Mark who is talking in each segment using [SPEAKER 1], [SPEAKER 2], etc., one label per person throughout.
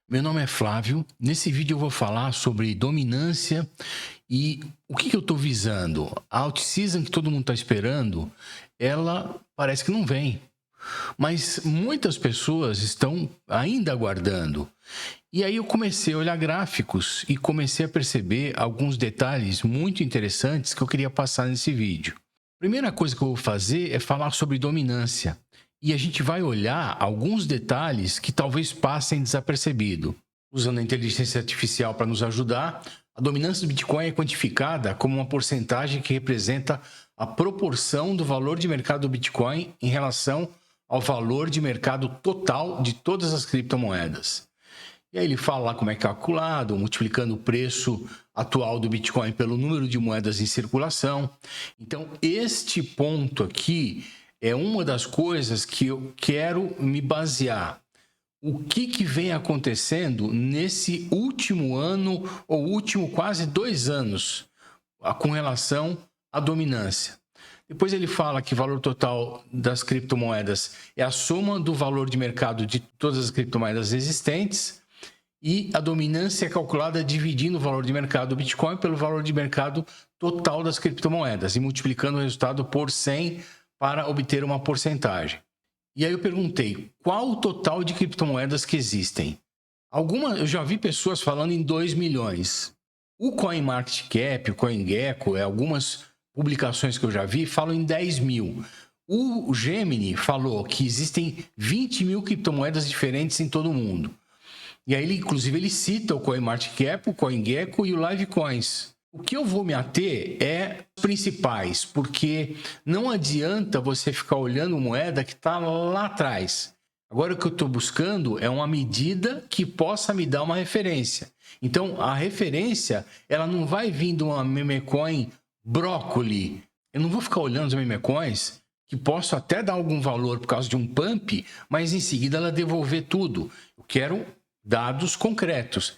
[SPEAKER 1] Meu nome é Flávio. Nesse vídeo eu vou falar sobre dominância e o que eu estou visando. A out-season que todo mundo está esperando, ela parece que não vem. Mas muitas pessoas estão ainda aguardando. E aí eu comecei a olhar gráficos e comecei a perceber alguns detalhes muito interessantes que eu queria passar nesse vídeo. Primeira coisa que eu vou fazer é falar sobre dominância. E a gente vai olhar alguns detalhes que talvez passem desapercebido. Usando a inteligência artificial para nos ajudar, a dominância do Bitcoin é quantificada como uma porcentagem que representa a proporção do valor de mercado do Bitcoin em relação ao valor de mercado total de todas as criptomoedas. E aí ele fala lá como é calculado, multiplicando o preço atual do Bitcoin pelo número de moedas em circulação. Então, este ponto aqui é uma das coisas que eu quero me basear. O que vem acontecendo nesse último ano ou último quase 2 anos com relação à dominância. Depois ele fala que o valor total das criptomoedas é a soma do valor de mercado de todas as criptomoedas existentes e a dominância é calculada dividindo o valor de mercado do Bitcoin pelo valor de mercado total das criptomoedas e multiplicando o resultado por 100 para obter uma porcentagem. E aí eu perguntei, qual o total de criptomoedas que existem? Eu já vi pessoas falando em 2 milhões. O CoinMarketCap, o CoinGecko, algumas publicações que eu já vi, falam em 10 mil. O Gemini falou que existem 20 mil criptomoedas diferentes em todo o mundo. E aí, inclusive, ele cita o CoinMarketCap, o CoinGecko e o Livecoins. O que eu vou me ater é os principais, porque não adianta você ficar olhando moeda que está lá atrás. Agora, o que eu estou buscando é uma medida que possa me dar uma referência. Então, a referência, ela não vai vir de uma meme coin brócoli. Eu não vou ficar olhando as meme coins que posso até dar algum valor por causa de um pump, mas em seguida ela devolver tudo. Eu quero dados concretos.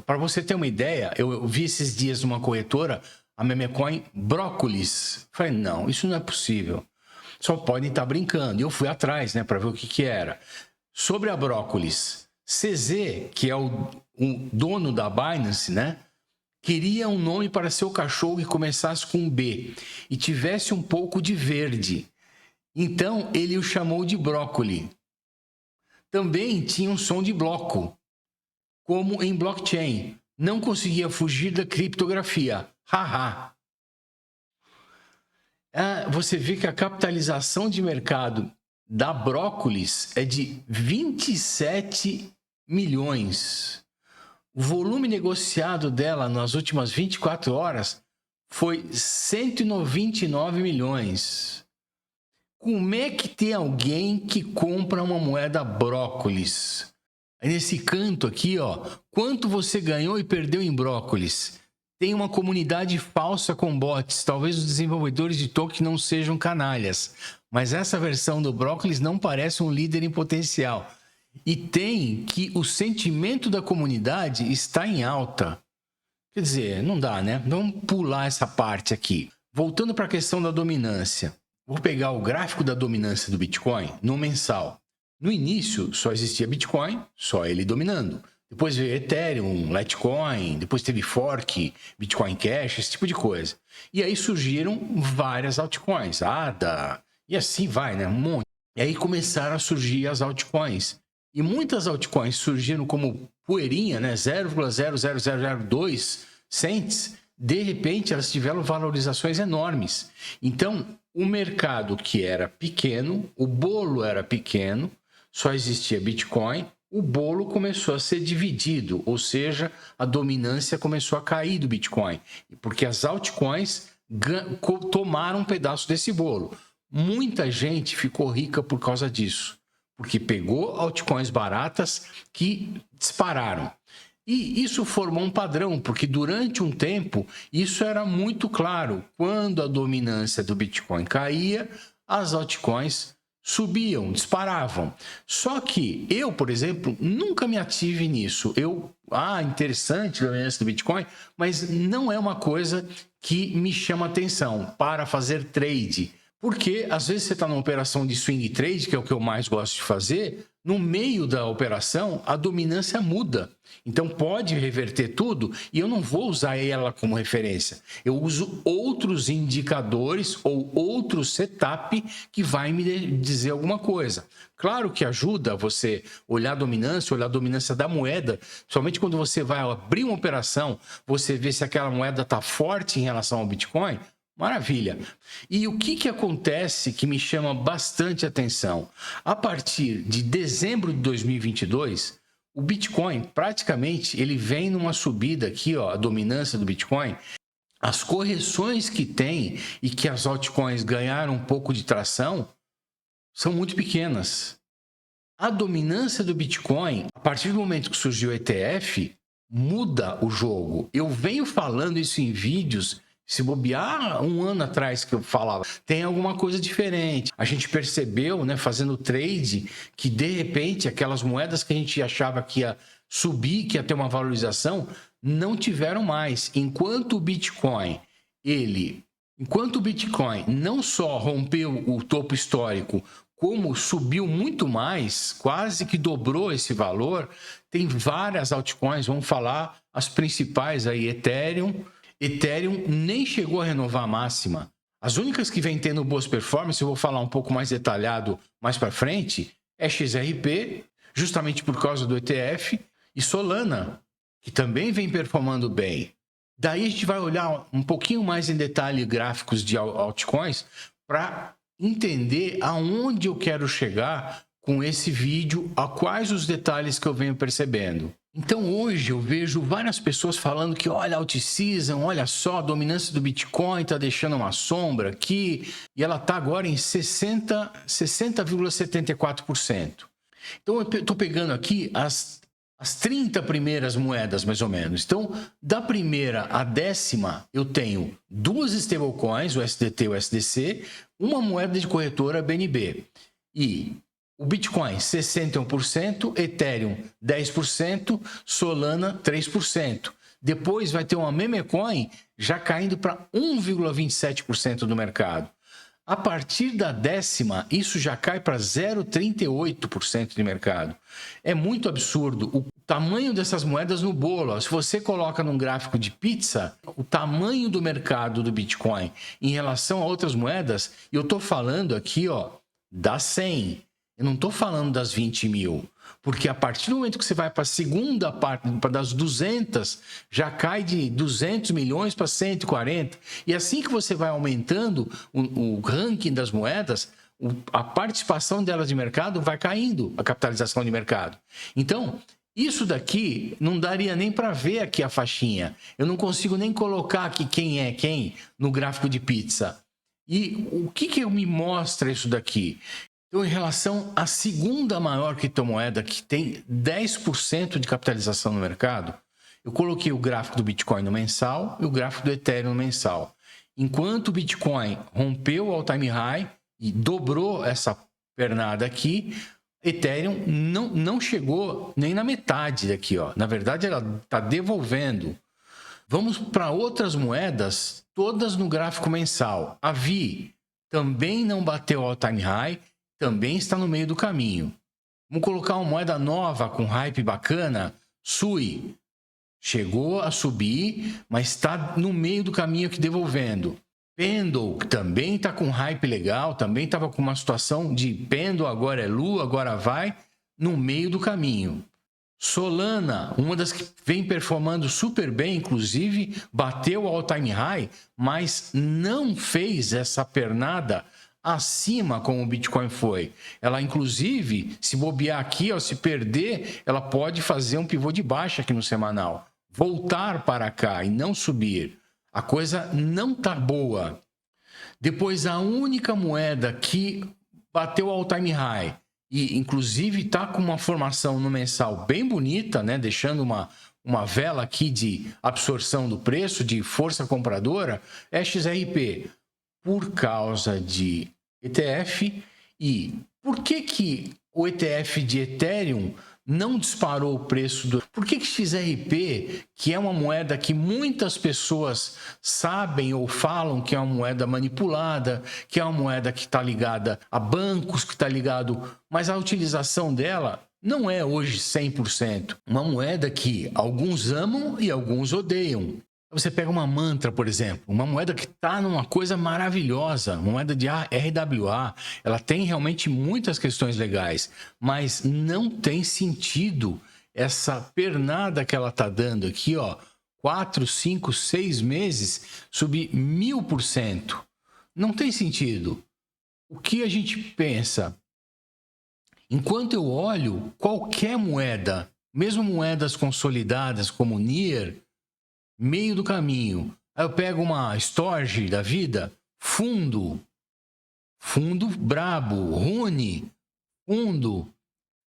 [SPEAKER 1] Para você ter uma ideia, eu vi esses dias numa corretora a meme coin brócolis. Falei, não, isso não é possível. Só podem estar brincando. E eu fui atrás, né, para ver o que era. Sobre a brócolis, CZ, que é o dono da Binance, né, queria um nome para seu cachorro que começasse com B e tivesse um pouco de verde. Então, ele o chamou de brócoli. Também tinha um som de bloco, como em blockchain. Não conseguia fugir da criptografia. Haha. Você vê que a capitalização de mercado da brócolis é de 27 milhões. O volume negociado dela nas últimas 24 horas foi 199 milhões. Como é que tem alguém que compra uma moeda brócolis? Nesse canto aqui, ó, quanto você ganhou e perdeu em brócolis? Tem uma comunidade falsa com bots. Talvez os desenvolvedores de token não sejam canalhas, mas essa versão do brócolis não parece um líder em potencial. E tem que o sentimento da comunidade está em alta. Quer dizer, não dá, né? Vamos pular essa parte aqui. Voltando para a questão da dominância. Vou pegar o gráfico da dominância do Bitcoin no mensal. No início, só existia Bitcoin, só ele dominando. Depois veio Ethereum, Litecoin, depois teve Fork, Bitcoin Cash, esse tipo de coisa. E aí surgiram várias altcoins, ADA, e assim vai, né? Um monte. E aí começaram a surgir as altcoins. E muitas altcoins surgiram como poeirinha, né? 0,00002 cents. De repente, elas tiveram valorizações enormes. Então, o mercado que era pequeno, o bolo era pequeno, só existia Bitcoin, o bolo começou a ser dividido, ou seja, a dominância começou a cair do Bitcoin, porque as altcoins tomaram um pedaço desse bolo. Muita gente ficou rica por causa disso, porque pegou altcoins baratas que dispararam. E isso formou um padrão, porque durante um tempo isso era muito claro. Quando a dominância do Bitcoin caía, as altcoins subiam, disparavam. Só que eu, por exemplo, nunca me ative nisso. Interessante a dominância do Bitcoin, mas não é uma coisa que me chama atenção para fazer trade, Porque às vezes você está numa operação de swing trade, que é o que eu mais gosto de fazer, no meio da operação a dominância muda. Então pode reverter tudo e eu não vou usar ela como referência. Eu uso outros indicadores ou outro setup que vai me dizer alguma coisa. Claro que ajuda você olhar a dominância da moeda, somente quando você vai abrir uma operação, você vê se aquela moeda está forte em relação ao Bitcoin. Maravilha. E o que acontece que me chama bastante atenção? A partir de dezembro de 2022, o Bitcoin praticamente ele vem numa subida aqui, ó, a dominância do Bitcoin. As correções que tem e que as altcoins ganharam um pouco de tração são muito pequenas. A dominância do Bitcoin, a partir do momento que surgiu o ETF, muda o jogo. Eu venho falando isso em vídeos. Se bobear, um ano atrás que eu falava, tem alguma coisa diferente. A gente percebeu, né, fazendo trade, que de repente aquelas moedas que a gente achava que ia subir, que ia ter uma valorização, não tiveram mais. Enquanto o Bitcoin não só rompeu o topo histórico, como subiu muito mais, quase que dobrou esse valor, tem várias altcoins, vamos falar as principais aí, Ethereum nem chegou a renovar a máxima. As únicas que vem tendo boas performances, eu vou falar um pouco mais detalhado mais para frente, é XRP, justamente por causa do ETF, e Solana, que também vem performando bem. Daí a gente vai olhar um pouquinho mais em detalhe gráficos de altcoins para entender aonde eu quero chegar com esse vídeo, a quais os detalhes que eu venho percebendo. Então hoje eu vejo várias pessoas falando que olha, Alt-Season, olha só, a dominância do Bitcoin está deixando uma sombra aqui e ela está agora em 60,74%. Então eu estou pegando aqui as 30 primeiras moedas mais ou menos. Então da primeira à 10ª eu tenho duas stablecoins, o SDT e o SDC, uma moeda de corretora BNB e o Bitcoin 61%, Ethereum 10%, Solana 3%. Depois vai ter uma meme coin já caindo para 1,27% do mercado. A partir da 10ª, isso já cai para 0,38% de mercado. É muito absurdo o tamanho dessas moedas no bolo. Se você coloca num gráfico de pizza, o tamanho do mercado do Bitcoin em relação a outras moedas, e eu estou falando aqui, ó, da 100. Eu não estou falando das 20 mil, porque a partir do momento que você vai para a segunda parte, das 200, já cai de 200 milhões para 140. E assim que você vai aumentando o ranking das moedas, a participação delas de mercado vai caindo, a capitalização de mercado. Então, isso daqui não daria nem para ver aqui a faixinha. Eu não consigo nem colocar aqui quem é quem no gráfico de pizza. E o que me mostra isso daqui? Então, em relação à segunda maior criptomoeda, que tem 10% de capitalização no mercado, eu coloquei o gráfico do Bitcoin no mensal e o gráfico do Ethereum no mensal. Enquanto o Bitcoin rompeu o all-time high e dobrou essa pernada aqui, Ethereum não chegou nem na metade daqui, ó. Na verdade, ela está devolvendo. Vamos para outras moedas, todas no gráfico mensal. A VI também não bateu o all-time high, também está no meio do caminho. Vamos colocar uma moeda nova com hype bacana, SUI. Chegou a subir, mas está no meio do caminho aqui devolvendo. Pendle, que também está com hype legal, também estava com uma situação de Pendle, agora é Lua, agora vai, no meio do caminho. Solana, uma das que vem performando super bem, inclusive bateu o all-time high, mas não fez essa pernada acima como o Bitcoin foi. Ela, inclusive, se bobear aqui, ó, se perder, ela pode fazer um pivô de baixa aqui no semanal. Voltar para cá e não subir. A coisa não tá boa. Depois, a única moeda que bateu o all-time high e, inclusive, tá com uma formação no mensal bem bonita, né? Deixando uma vela aqui de absorção do preço, de força compradora, é XRP. Por causa de ETF. E por que o ETF de Ethereum não disparou o preço do... Por que XRP, que é uma moeda que muitas pessoas sabem ou falam que é uma moeda manipulada, que é uma moeda que está ligada a bancos, que está ligado... Mas a utilização dela não é hoje 100%. Uma moeda que alguns amam e alguns odeiam. Você pega uma Mantra, por exemplo, uma moeda que está numa coisa maravilhosa, uma moeda de RWA, ela tem realmente muitas questões legais, mas não tem sentido essa pernada que ela está dando aqui, ó, 4, 5, 6 meses, subir 1000%. Não tem sentido. O que a gente pensa? Enquanto eu olho qualquer moeda, mesmo moedas consolidadas como NIR, meio do caminho. Aí eu pego uma Storge da vida, fundo brabo, Rune, fundo,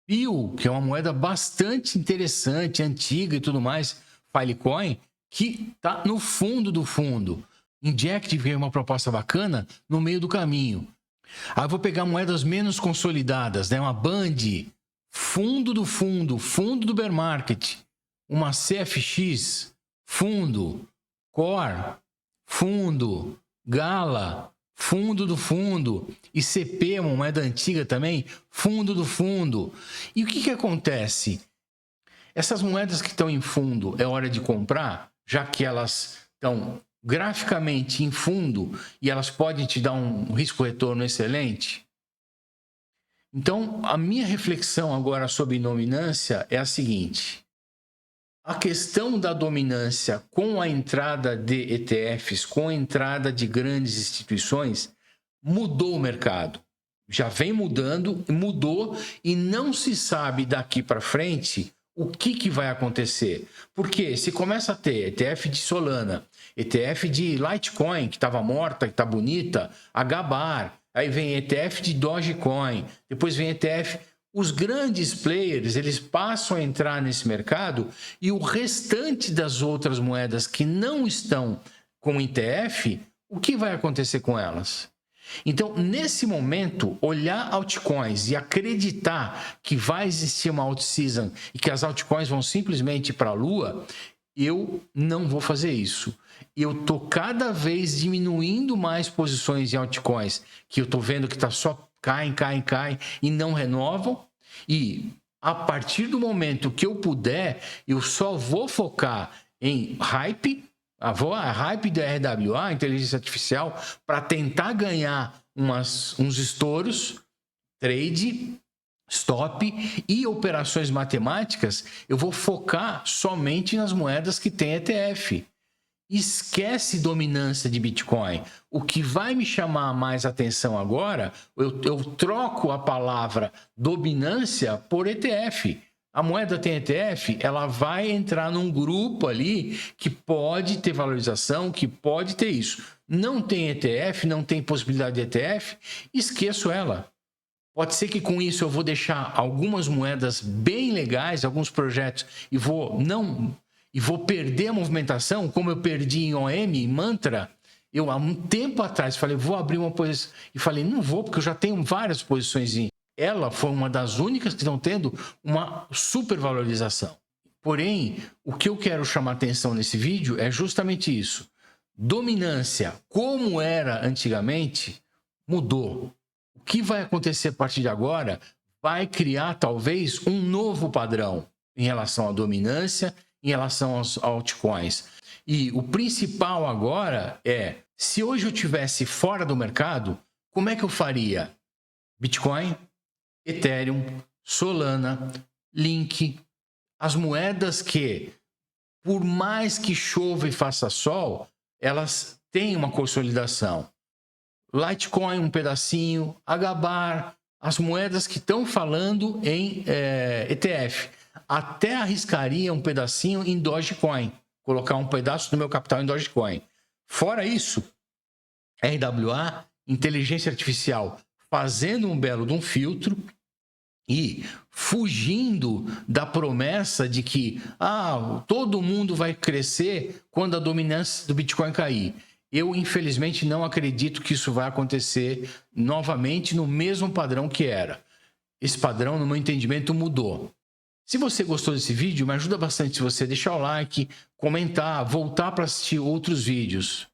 [SPEAKER 1] PIL, que é uma moeda bastante interessante, antiga e tudo mais, Filecoin, que tá no fundo do fundo. Inject veio uma proposta bacana no meio do caminho. Aí eu vou pegar moedas menos consolidadas, né? Uma Band, fundo do bear market, uma CFX, fundo, Core, fundo, Gala, fundo do fundo, ICP, uma moeda antiga também, fundo do fundo. E o que acontece? Essas moedas que estão em fundo, é hora de comprar, já que elas estão graficamente em fundo e elas podem te dar um risco-retorno excelente? Então, a minha reflexão agora sobre dominância é a seguinte: a questão da dominância com a entrada de ETFs, com a entrada de grandes instituições, mudou o mercado. Já vem mudando, mudou e não se sabe daqui para frente o que vai acontecer. Porque se começa a ter ETF de Solana, ETF de Litecoin, que estava morta, que está bonita, HBAR, aí vem ETF de Dogecoin, depois vem ETF... Os grandes players, eles passam a entrar nesse mercado e o restante das outras moedas que não estão com ETF, o que vai acontecer com elas? Então, nesse momento, olhar altcoins e acreditar que vai existir uma alt-season e que as altcoins vão simplesmente para a lua, eu não vou fazer isso. Eu estou cada vez diminuindo mais posições em altcoins, que eu estou vendo que está só caem e não renovam. E a partir do momento que eu puder, eu só vou focar em hype, a hype da RWA, inteligência artificial, para tentar ganhar uns estouros, trade, stop e operações matemáticas. Eu vou focar somente nas moedas que tem ETF. Esquece dominância de Bitcoin. O que vai me chamar mais atenção agora, eu troco a palavra dominância por ETF. A moeda tem ETF, ela vai entrar num grupo ali que pode ter valorização, que pode ter isso. Não tem ETF, não tem possibilidade de ETF, esqueço ela. Pode ser que com isso eu vou deixar algumas moedas bem legais, alguns projetos, e vou perder a movimentação, como eu perdi em OM, Mantra. Eu, há um tempo atrás, falei, vou abrir uma posição. E falei, não vou, porque eu já tenho várias posições em... Ela foi uma das únicas que estão tendo uma supervalorização. Porém, o que eu quero chamar atenção nesse vídeo é justamente isso. Dominância, como era antigamente, mudou. O que vai acontecer a partir de agora vai criar, talvez, um novo padrão em relação à dominância, em relação aos altcoins. E o principal agora é, se hoje eu estivesse fora do mercado, como é que eu faria? Bitcoin, Ethereum, Solana, Link, as moedas que, por mais que chova e faça sol, elas têm uma consolidação. Litecoin, um pedacinho, HBAR, as moedas que estão falando em ETF. Até arriscaria um pedacinho em Dogecoin, colocar um pedaço do meu capital em Dogecoin. Fora isso, RWA, inteligência artificial, fazendo um belo de um filtro e fugindo da promessa de que todo mundo vai crescer quando a dominância do Bitcoin cair. Eu, infelizmente, não acredito que isso vai acontecer novamente no mesmo padrão que era. Esse padrão, no meu entendimento, mudou. Se você gostou desse vídeo, me ajuda bastante se você deixar o like, comentar, voltar para assistir outros vídeos.